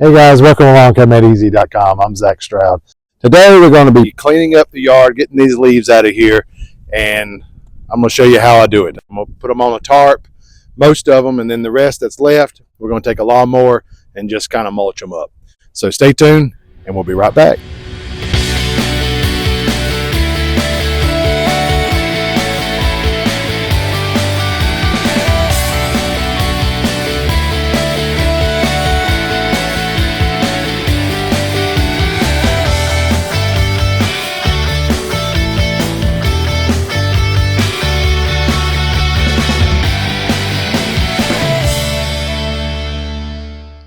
Hey guys, welcome along ComeEasy.com. I'm Zach Stroud. Today we're going to be cleaning up the yard, getting these leaves out of here, and I'm going to show you how I do it. I'm going to put them on a tarp, most of them, and then the rest that's left, we're going to take a lawnmower and just kind of mulch them up. So stay tuned, and we'll be right back.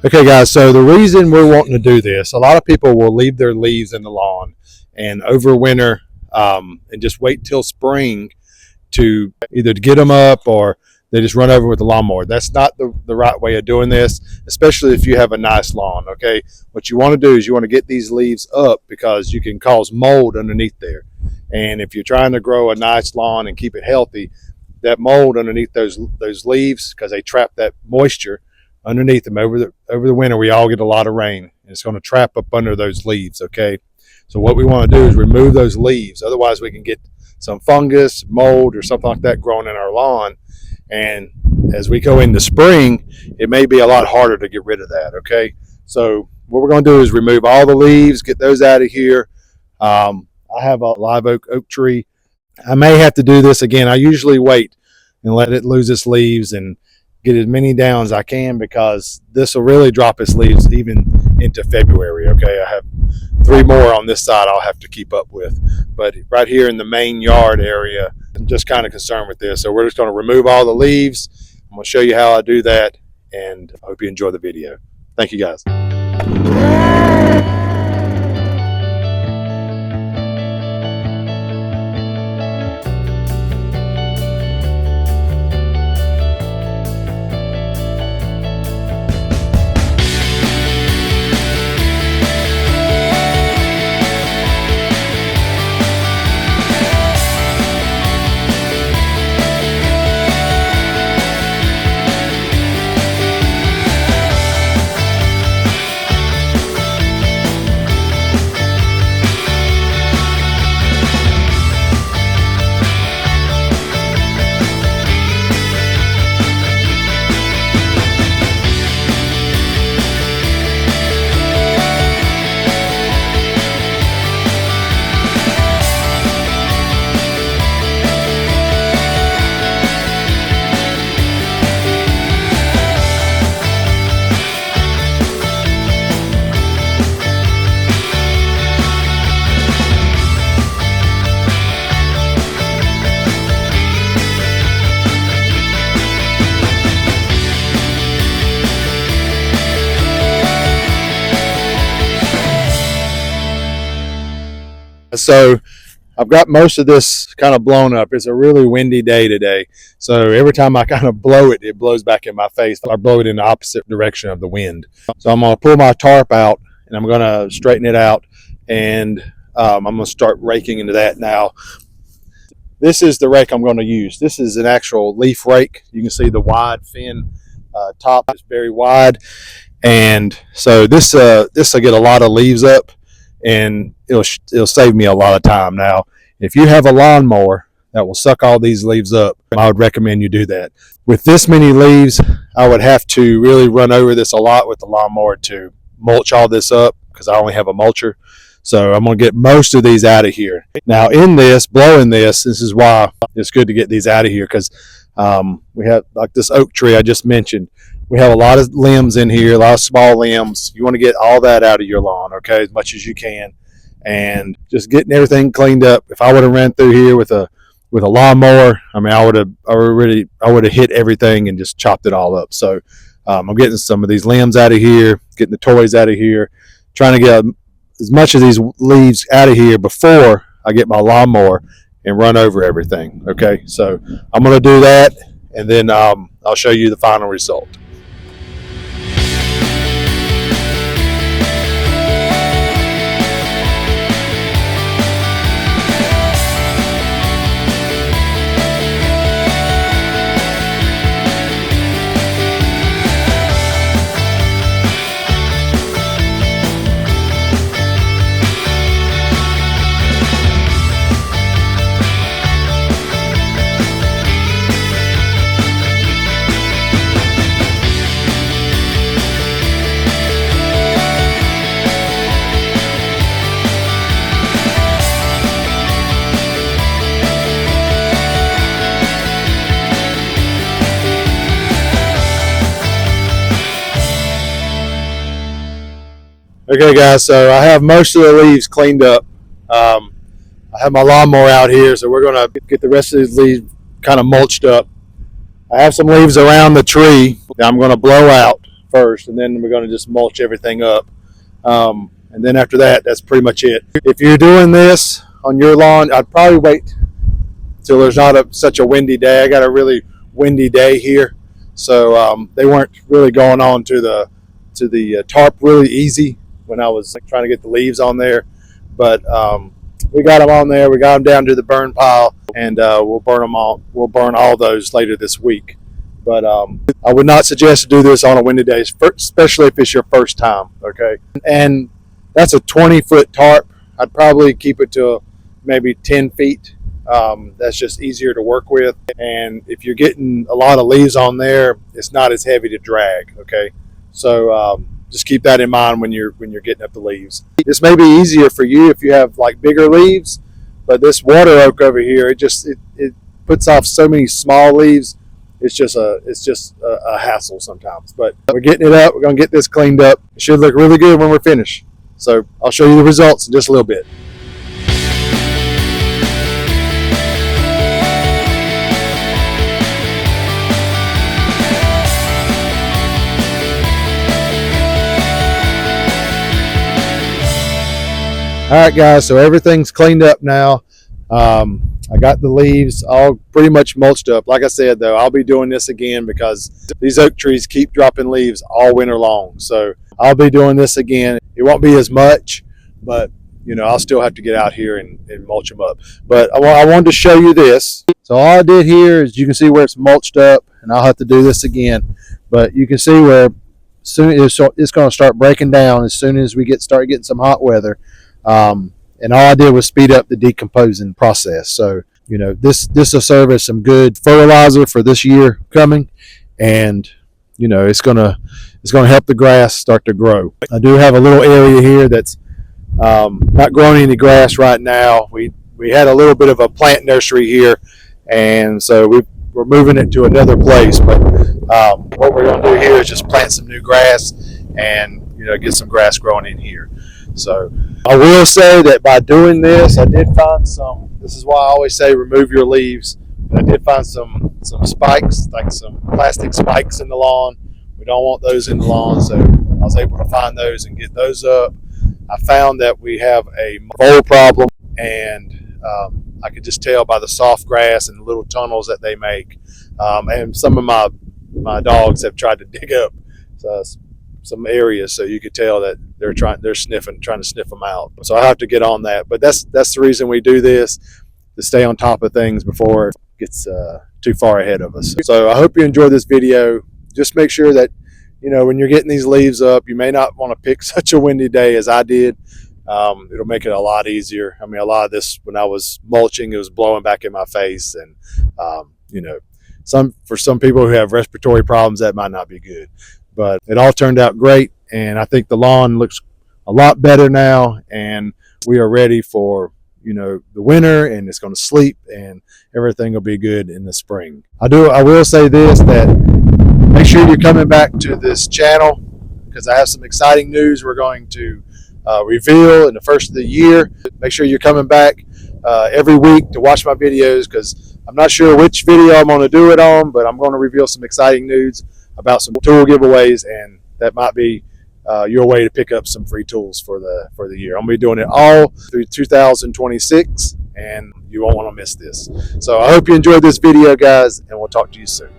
Okay guys, so the reason we're wanting to do this, a lot of people will leave their leaves in the lawn and overwinter and just wait till spring to either get them up or they just run over with the lawnmower. That's not the right way of doing this, especially if you have a nice lawn, okay? What you want to do is you want to get these leaves up because you can cause mold underneath there. And if you're trying to grow a nice lawn and keep it healthy, that mold underneath those leaves, because they trap that moisture underneath them over the winter, we all get a lot of rain, and it's going to trap up under those leaves, okay? So what we want to do is remove those leaves. Otherwise, we can get some fungus, mold, or something like that growing in our lawn. And as we go into spring, it may be a lot harder to get rid of that, okay? So what we're going to do is remove all the leaves, get those out of here. I have a live oak tree. I may have to do this again. I usually wait and let it lose its leaves and get as many down as I can, because this will really drop its leaves even into February, okay? I have 3 more on this side I'll have to keep up with. But right here in the main yard area, I'm just kind of concerned with this. So we're just going to remove all the leaves. I'm going to show you how I do that, and I hope you enjoy the video. Thank you guys. So I've got most of this kind of blown up. It's a really windy day today. So every time I kind of blow it, it blows back in my face. I blow it in the opposite direction of the wind. So I'm going to pull my tarp out and I'm going to straighten it out. And I'm going to start raking into that now. This is the rake I'm going to use. This is an actual leaf rake. You can see the wide fin top is very wide. And so this will get a lot of leaves up, and it'll save me a lot of time. Now, if you have a lawnmower that will suck all these leaves up, I would recommend you do that. With this many leaves, I would have to really run over this a lot with the lawnmower to mulch all this up, because I only have a mulcher. So I'm going to get most of these out of here. Now in this, blowing this is why it's good to get these out of here, because we have, like this oak tree I just mentioned, we have a lot of limbs in here, a lot of small limbs. You want to get all that out of your lawn, okay, as much as you can, and just getting everything cleaned up. If I would have ran through here with a lawnmower, I mean, I would have hit everything and just chopped it all up. So I'm getting some of these limbs out of here, getting the toys out of here, trying to get as much of these leaves out of here before I get my lawnmower and run over everything. Okay, so I'm going to do that, and then I'll show you the final result. Okay, guys, so I have most of the leaves cleaned up. I have my lawnmower out here, so we're going to get the rest of these leaves kind of mulched up. I have some leaves around the tree that I'm going to blow out first, and then we're going to just mulch everything up. And then after that, that's pretty much it. If you're doing this on your lawn, I'd probably wait till there's not such a windy day. I got a really windy day here, so they weren't really going on to the tarp really easy when I was trying to get the leaves on there. But we got them on there. We got them down to the burn pile, and we'll burn them all. We'll burn all those later this week. But I would not suggest to do this on a windy day, especially if it's your first time. Okay, and that's a 20-foot tarp. I'd probably keep it to maybe 10 feet. That's just easier to work with. And if you're getting a lot of leaves on there, it's not as heavy to drag. Okay, so just keep that in mind when you're getting up the leaves. This may be easier for you if you have like bigger leaves, but this water oak over here, it puts off so many small leaves. It's just a hassle sometimes. But we're getting it up. We're gonna get this cleaned up. It should look really good when we're finished. So I'll show you the results in just a little bit. All right, guys, so everything's cleaned up now. I got the leaves all pretty much mulched up. Like I said, though, I'll be doing this again because these oak trees keep dropping leaves all winter long. So I'll be doing this again. It won't be as much, but I'll still have to get out here and mulch them up. But I wanted to show you this. So all I did here is you can see where it's mulched up, and I'll have to do this again. But you can see where soon it's going to start breaking down as soon as we start getting some hot weather. And all I did was speed up the decomposing process. So, this will serve as some good fertilizer for this year coming, and it's gonna help the grass start to grow. I do have a little area here that's not growing any grass right now. We had a little bit of a plant nursery here, and so we're moving it to another place. But what we're gonna do here is just plant some new grass and get some grass growing in here. So I will say that by doing this, I did find some. This is why I always say remove your leaves. I did find some spikes, like some plastic spikes in the lawn. We don't want those in the lawn, so I was able to find those and get those up. I found that we have a vole problem, and I could just tell by the soft grass and the little tunnels that they make. And some of my dogs have tried to dig up some areas, so you could tell that they're trying to sniff them out. So I have to get on that. But that's the reason we do this, to stay on top of things before it gets too far ahead of us. So I hope you enjoyed this video. Just make sure that when you're getting these leaves up, you may not want to pick such a windy day as I did. It'll make it a lot easier. I mean, a lot of this, when I was mulching, it was blowing back in my face, and for some people who have respiratory problems, that might not be good. But it all turned out great, and I think the lawn looks a lot better now, and we are ready for the winter, and it's going to sleep, and everything will be good in the spring. I will say this, that make sure you're coming back to this channel, because I have some exciting news we're going to reveal in the first of the year. Make sure you're coming back every week to watch my videos, because I'm not sure which video I'm going to do it on, but I'm going to reveal some exciting news about some tool giveaways, and that might be your way to pick up some free tools for the year. I'm going to be doing it all through 2026, and you won't want to miss this. So I hope you enjoyed this video, guys, and we'll talk to you soon.